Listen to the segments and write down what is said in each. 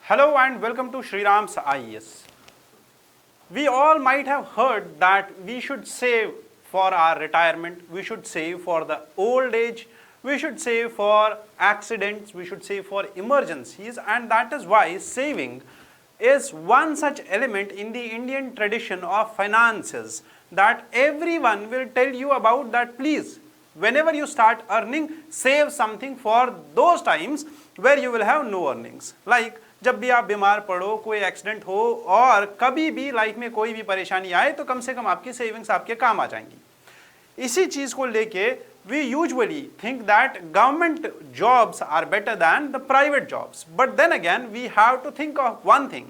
Hello and welcome to SRIRAM's IES. We all might have heard that we should save for our retirement, we should save for the old age, we should save for accidents, we should save for emergencies, and that is why saving is one such element in the Indian tradition of finances that everyone will tell you about, that please, whenever you start earning, save something for those times where you will have no earnings. Like जब भी आप बीमार पड़ो, कोई accident हो और कभी भी लाइफ में कोई भी परेशानी आए तो कम से कम आपकी सेविंग्स आपके काम आ जाएंगी। इसी चीज को लेके we usually think that government jobs are better than the private jobs, but then again we have to think of one thing: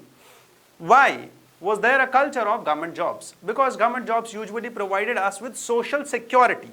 why was there a culture of government jobs? Because government jobs usually provided us with social security.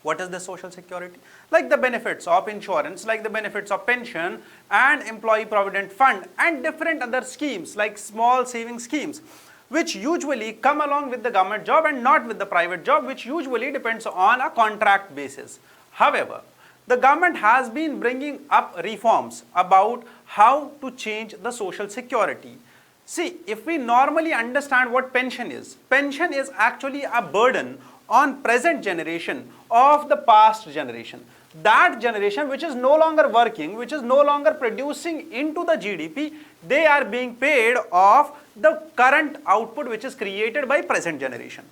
What is the social security? Like the benefits of insurance, like the benefits of pension and employee provident fund and different other schemes like small saving schemes, which usually come along with the government job and not with the private job, which usually depends on a contract basis. However, the government has been bringing up reforms about how to change the social security. See, if we normally understand what pension is actually a burden on present generation of the past generation. That generation which is no longer working, which is no longer producing into the GDP, they are being paid off the current output which is created by present generation.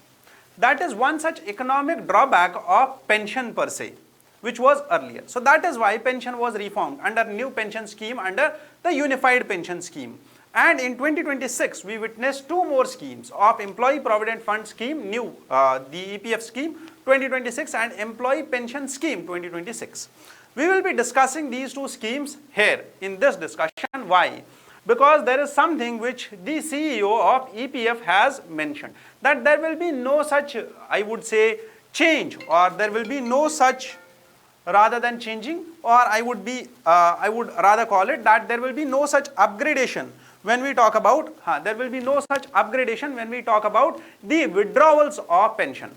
That is one such economic drawback of pension per se, which was earlier. So that is why pension was reformed under new pension scheme, under the unified pension scheme. And in 2026, we witnessed two more schemes of Employee Provident Fund Scheme, new, the EPF Scheme 2026 and Employee Pension Scheme 2026. We will be discussing these two schemes here in this discussion. Why? Because there is something which the CEO of EPF has mentioned, that there will be no such, I would say, change, or there will be no such, rather than changing, or I would rather call it that there will be no such upgradation when we talk about, there will be no such upgradation when we talk about the withdrawals of pension.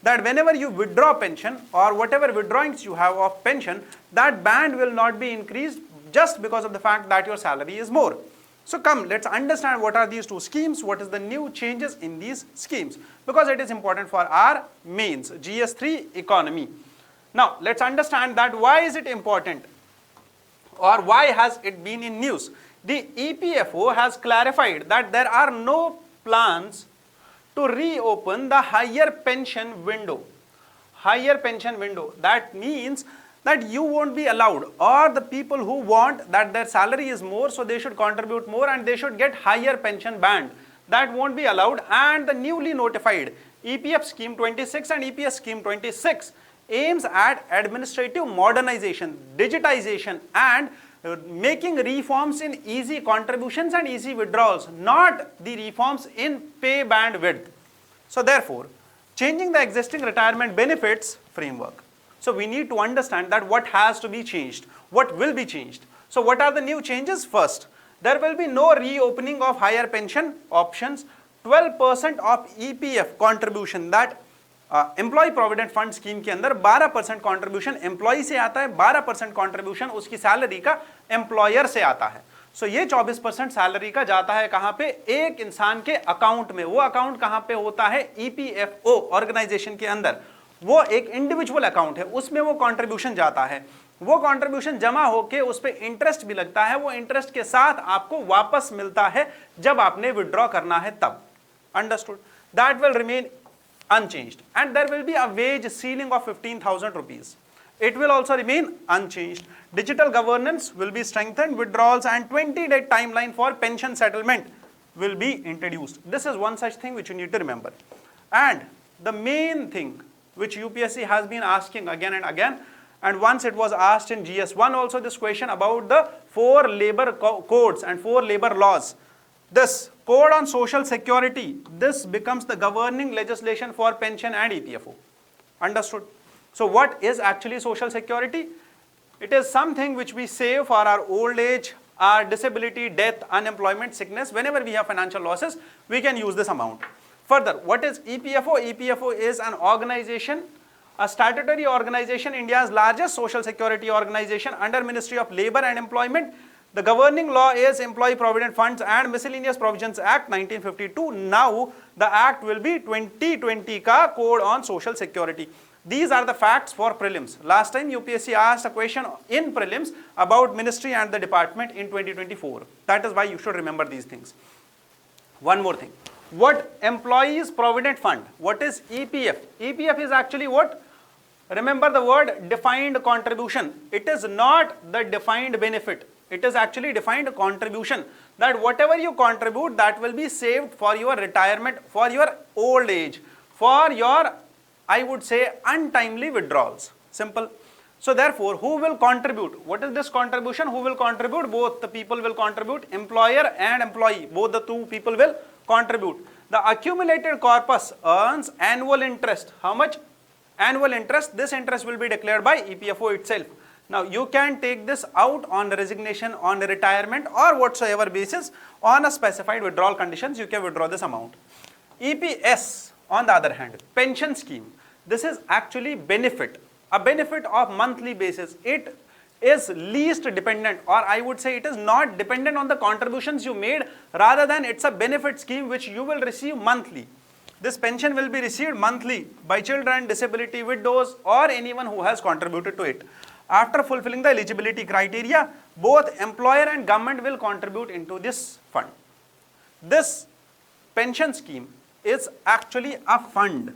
That whenever you withdraw pension or whatever withdrawings you have of pension, that band will not be increased just because of the fact that your salary is more. So come, let's understand what are these two schemes, what is the new changes in these schemes, because it is important for our mains, GS3 economy. Now, let's understand that why is it important, or why has it been in news. The EPFO has clarified that there are no plans to reopen the higher pension window. Higher pension window. That means that you won't be allowed, or the people who want that their salary is more, so they should contribute more and they should get higher pension band. That won't be allowed, and the newly notified EPF Scheme 26 and EPS Scheme 26 aims at administrative modernization, digitization and making reforms in easy contributions and easy withdrawals, not the reforms in pay band width. So therefore, changing the existing retirement benefits framework. So we need to understand that what has to be changed, what will be changed. So what are the new changes? First, there will be no reopening of higher pension options. 12% of EPF contribution, that employ provident fund scheme के अंदर 12% contribution employ से आता है, 12% contribution उसकी salary का employer से आता है. सो ये 24% सैलरी का जाता है कहां पे? एक इंसान के अकाउंट में. वो अकाउंट कहां पे होता है? EPFO ऑर्गेनाइजेशन के अंदर. वो एक इंडिविजुअल अकाउंट है, उसमें वो कंट्रीब्यूशन जाता है. वो कंट्रीब्यूशन जमा होके उस पे इंटरेस्ट भी लगता है. वो इंटरेस्ट के साथ आपको वापस मिलता है जब आपने विड्रॉ करना है तब. Understood? That will remain unchanged, and there will be a wage ceiling of 15,000 rupees. It will also remain unchanged. Digital governance will be strengthened. Withdrawals and 20-day timeline for pension settlement will be introduced. This is one such thing which you need to remember. And the main thing which UPSC has been asking again and again, and once it was asked in GS1 also, this question about the 4 labor codes and 4 labor laws. This Code on Social Security, this becomes the governing legislation for pension and EPFO. Understood? So what is actually Social Security? It is something which we save for our old age, our disability, death, unemployment, sickness. Whenever we have financial losses, we can use this amount. Further, what is EPFO? EPFO is an organization, a statutory organization, India's largest social security organization under Ministry of Labour and Employment. The governing law is Employee Provident Funds and Miscellaneous Provisions Act 1952. Now the act will be 2020 ka Code on Social Security. These are the facts for prelims. Last time UPSC asked a question in prelims about ministry and the department in 2024. That is why you should remember these things. One more thing. What Employees Provident Fund? What is EPF? EPF is actually what? Remember the word defined contribution. It is not the defined benefit. It is actually defined contribution, that whatever you contribute, that will be saved for your retirement, for your old age, for your, I would say, untimely withdrawals. Simple. So therefore, who will contribute? What is this contribution? Who will contribute? Both the people will contribute, employer and employee. Both the two people will contribute. The accumulated corpus earns annual interest. How much? Annual interest. This interest will be declared by EPFO itself. Now you can take this out on resignation, on retirement, or whatsoever basis. On a specified withdrawal conditions, you can withdraw this amount. EPS, on the other hand, pension scheme. This is actually benefit, a benefit of monthly basis. It is least dependent, or I would say it is not dependent on the contributions you made, rather than it's a benefit scheme which you will receive monthly. This pension will be received monthly by children, disability, widows, or anyone who has contributed to it. After fulfilling the eligibility criteria, both employer and government will contribute into this fund. This pension scheme is actually a fund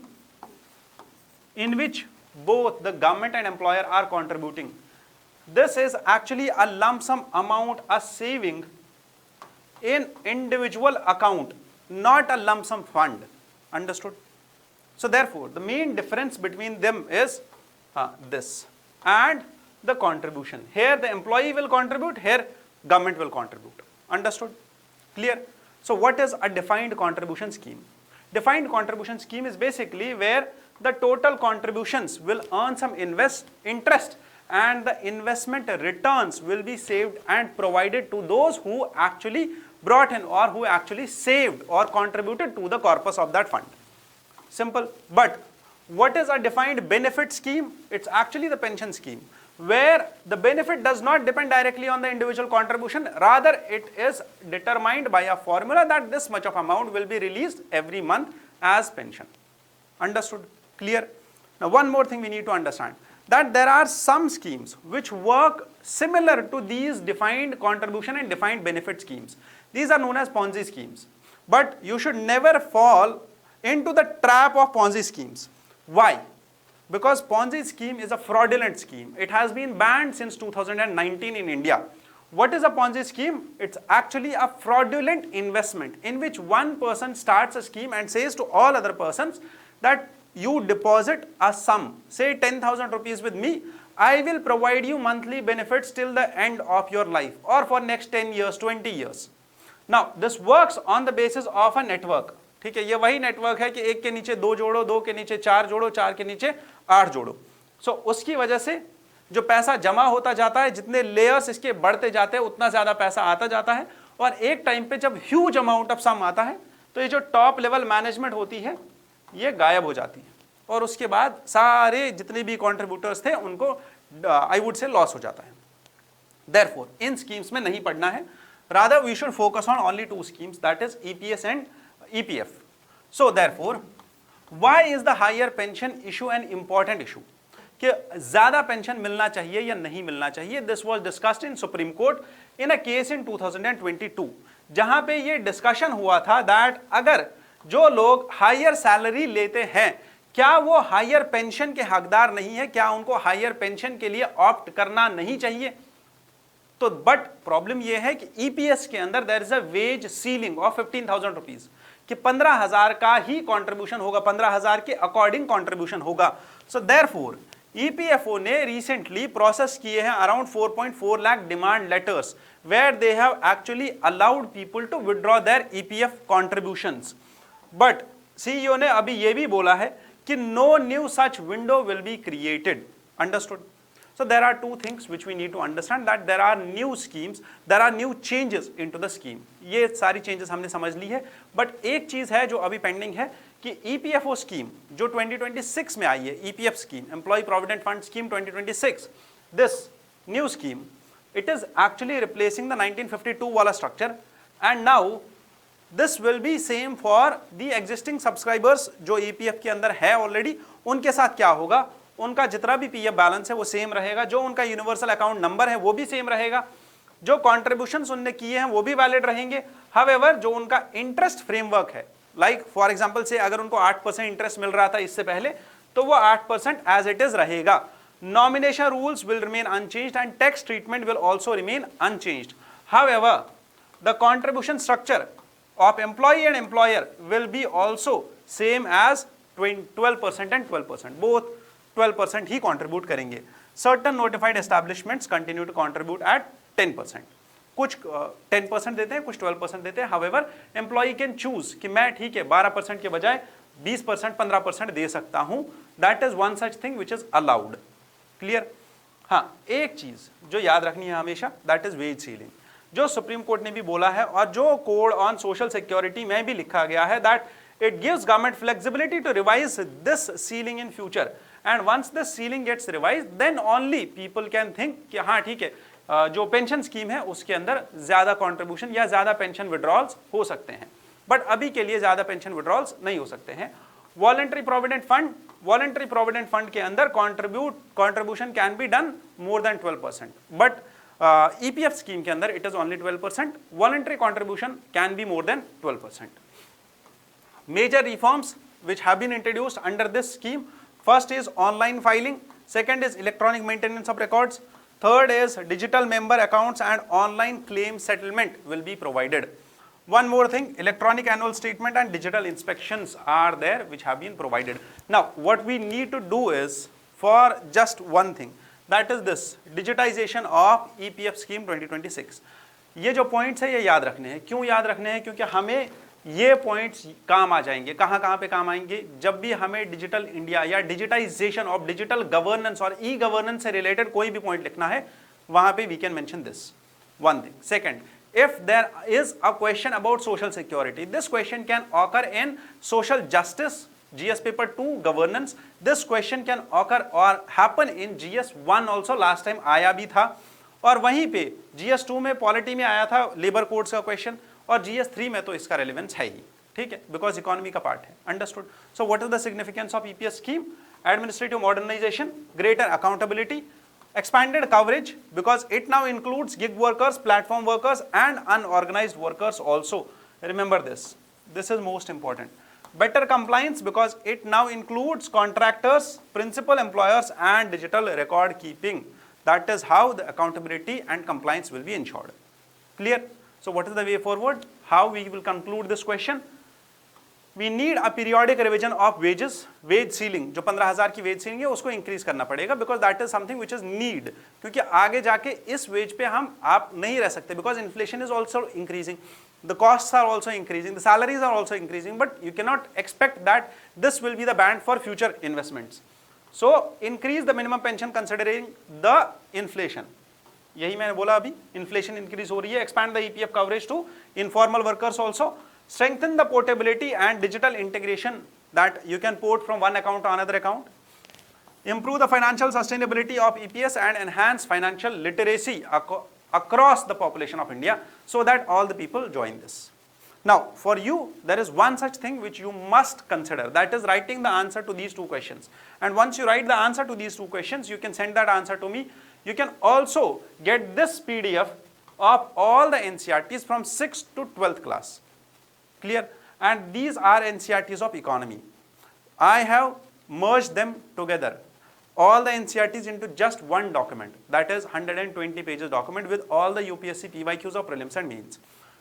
in which both the government and employer are contributing. This is actually a lump sum amount, a saving in individual account, not a lump sum fund. Understood? So therefore, the main difference between them is this and the contribution. Here the employee will contribute, here government will contribute. Understood? Clear? So what is a defined contribution scheme? Defined contribution scheme is basically where the total contributions will earn some interest, and the investment returns will be saved and provided to those who actually brought in, or who actually saved or contributed to the corpus of that fund. Simple. But what is a defined benefit scheme? It's actually the pension scheme, where the benefit does not depend directly on the individual contribution, rather it is determined by a formula that this much of amount will be released every month as pension. Understood? Clear? Now one more thing we need to understand, that there are some schemes which work similar to these defined contribution and defined benefit schemes. These are known as Ponzi schemes. But you should never fall into the trap of Ponzi schemes. Why? Because Ponzi scheme is a fraudulent scheme. It has been banned since 2019 in India. What is a Ponzi scheme? It's actually a fraudulent investment in which one person starts a scheme and says to all other persons that you deposit a sum, say 10,000 rupees with me, I will provide you monthly benefits till the end of your life, or for next 10 years, 20 years. Now this works on the basis of a network. ठीक है, ये वही network है कि एक के नीचे दो जोड़ो, दो के नीचे चार जोड़ो, चार के नीचे 8 जोड़ो. सो उसकी वजह से जो पैसा जमा होता जाता है, जितने लेयर्स इसके बढ़ते जाते हैं उतना ज़्यादा पैसा आता जाता है, और एक टाइम पे जब ह्यूज अमाउंट ऑफ सम आता है तो ये जो टॉप लेवल मैनेजमेंट होती है ये गायब हो जाती है, और उसके बाद सारे जितने भी कॉन्ट्रीब्यूटर्स थे उनको आई वुड से लॉस हो जाता है. देयरफॉर इन स्कीम्स में नहीं पढ़ना है, rather we should focus on only two schemes, that is EPS and EPF. So therefore, why is the higher pension issue an important issue? कि ज़्यादा pension मिलना चाहिए या नहीं मिलना चाहिए. This was discussed in Supreme Court in a case in 2022, जहाँ पे ये डिस्कशन हुआ था that अगर जो लोग हायर सैलरी लेते हैं क्या वो हायर पेंशन के हकदार नहीं है, क्या उनको हायर पेंशन के लिए ऑप्ट करना नहीं चाहिए. तो बट प्रॉब्लम ये है कि ईपीएस के अंदर there is a wage ceiling of 15,000 rupees, कि 15,000 का ही कंट्रीब्यूशन होगा, 15,000 के अकॉर्डिंग कंट्रीब्यूशन होगा. सो देयरफॉर ईपीएफओ ने रिसेंटली प्रोसेस किए हैं around 4.4 lakh demand letters where they have actually allowed people to withdraw their EPF contributions. But CEO ने अभी ये भी बोला है कि no new such window will be created. Understood? So there are two things which we need to understand, that there are new schemes, there are new changes into the scheme. ये सारी changes हमने समझ ली है, but एक चीज़ है जो अभी pending है कि EPFO scheme जो 2026 में आई है, EPF scheme, Employee Provident Fund Scheme 2026, this new scheme It is actually replacing the 1952 वाला structure, and now this will be same for the existing subscribers जो EPF के अंदर है already. उनके साथ क्या होगा, उनका जितना भी PF बैलेंस है वो सेम रहेगा, जो उनका यूनिवर्सल अकाउंट नंबर है वो भी सेम रहेगा, जो कॉन्ट्रीब्यूशंस उनने किए हैं वो भी वैलिड रहेंगे. हाउएवर जो उनका इंटरेस्ट फ्रेमवर्क है, लाइक फॉर एग्जांपल से अगर उनको 8% इंटरेस्ट मिल रहा था इससे पहले, तो वो 8% एज इट इज रहेगा. Nomination rules will remain unchanged and tax treatment will also remain unchanged. However the contribution structure of employee and employer will be also same as 12% and 12%, both 12% ही contribute करेंगे. Certain notified establishments continue to contribute at 10%. कुछ 10% देते हैं, कुछ 12% देते हैं. However employee can choose कि मैं ठीक है 12% के बजाय 20%, 15% दे सकता हूं. That is one such thing which is allowed. Clear? हाँ, एक चीज जो याद रखनी है हमेशा, दैट इज वेज सीलिंग, जो सुप्रीम कोर्ट ने भी बोला है और जो कोड ऑन सोशल सिक्योरिटी में भी लिखा गया है, that it gives government flexibility to revise this ceiling in future, and once the ceiling gets revised then only people can think कि हाँ ठीक है जो पेंशन स्कीम है उसके अंदर ज्यादा कंट्रीब्यूशन या ज्यादा पेंशन विड्रॉल्स हो सकते हैं, बट अभी के लिए ज्यादा पेंशन विड्रॉल्स नहीं हो सकते हैं. वॉलंटरी प्रोविडेंट फंड के अंदर contribution can be done more than 12%, but EPF scheme के अंदर it is only 12%. Voluntary contribution can be more than 12%. Major reforms which have been introduced under this scheme: first is online filing, second is electronic maintenance of records, third is digital member accounts and online claim settlement will be provided. One more thing, electronic annual statement and digital inspections are there which have been provided. Now what we need to do is for just one thing, that is this digitization of EPF scheme 2026. ये जो points है ये याद रखने हैं. क्यों याद रखने हैं? क्योंकि हमें ये पॉइंट्स काम आ जाएंगे. कहां पे काम आएंगे? जब भी हमें डिजिटल इंडिया या डिजिटाइजेशन ऑफ डिजिटल गवर्नेंस और ई गवर्नेंस से रिलेटेड कोई भी पॉइंट लिखना है, वहां पे we can mention this one thing. Second, if there is a question about social security, this question can occur in social justice GS paper 2 governance. This question can occur or happen in GS 1 also, last time आया भी था, और वहीं पे GS 2 में polity में आया था लेबर कोड्स का क्वेश्चन, और GS 3 में तो इसका रेलेवेंस है ही. ठीक है, बिकॉज इकोनॉमी का पार्ट है. Understood? So what is the significance of EPS scheme? Administrative modernisation, greater accountability, expanded coverage because it now includes gig workers, platform workers and unorganized workers also. Remember this is most important. Better compliance because it now includes contractors, principal employers and digital record keeping. That is how the accountability and compliance will be ensured. Clear? So what is the way forward? How we will conclude this question? We need a periodic revision of wages. Wage ceiling जो 15,000 की wage ceiling है उसको increase करना पड़ेगा because that is something which is need. क्योंकि आगे जाके इस wage पे हम आप नहीं रह सकते because inflation is also increasing, the costs are also increasing, the salaries are also increasing, but you cannot expect that this will be the band for future investments. So increase the minimum pension considering the inflation. यही मैंने बोला अभी, inflation increase हो रही है. Expand the EPF coverage to informal workers also. Strengthen the portability and digital integration that you can port from one account to another account. Improve the financial sustainability of EPS and enhance financial literacy across the population of India so that all the people join this. Now for you there is one such thing which you must consider, that is writing the answer to these two questions. And once you write the answer to these two questions, you can send that answer to me. You can also get this PDF of all the NCERTs from 6th to 12th class. Clear? And these are NCERTs of economy. I have merged them together, all the NCERTs into just one document, that is 120 pages document with all the UPSC PYQs of prelims and mains.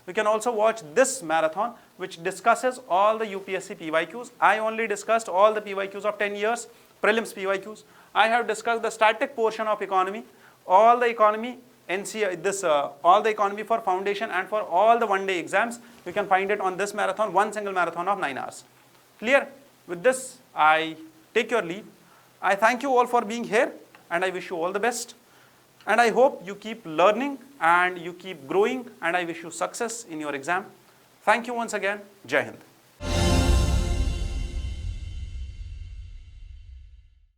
You can also watch this marathon which discusses all the UPSC PYQs. I only discussed all the PYQs of 10 years, prelims PYQs. I have discussed the static portion of economy, all the economy, all the economy for foundation and for all the one-day exams. You can find it on this marathon, one single marathon of 9 hours. Clear? With this, I take your leave. I thank you all for being here and I wish you all the best. And I hope you keep learning and you keep growing, and I wish you success in your exam. Thank you once again. Jai Hind.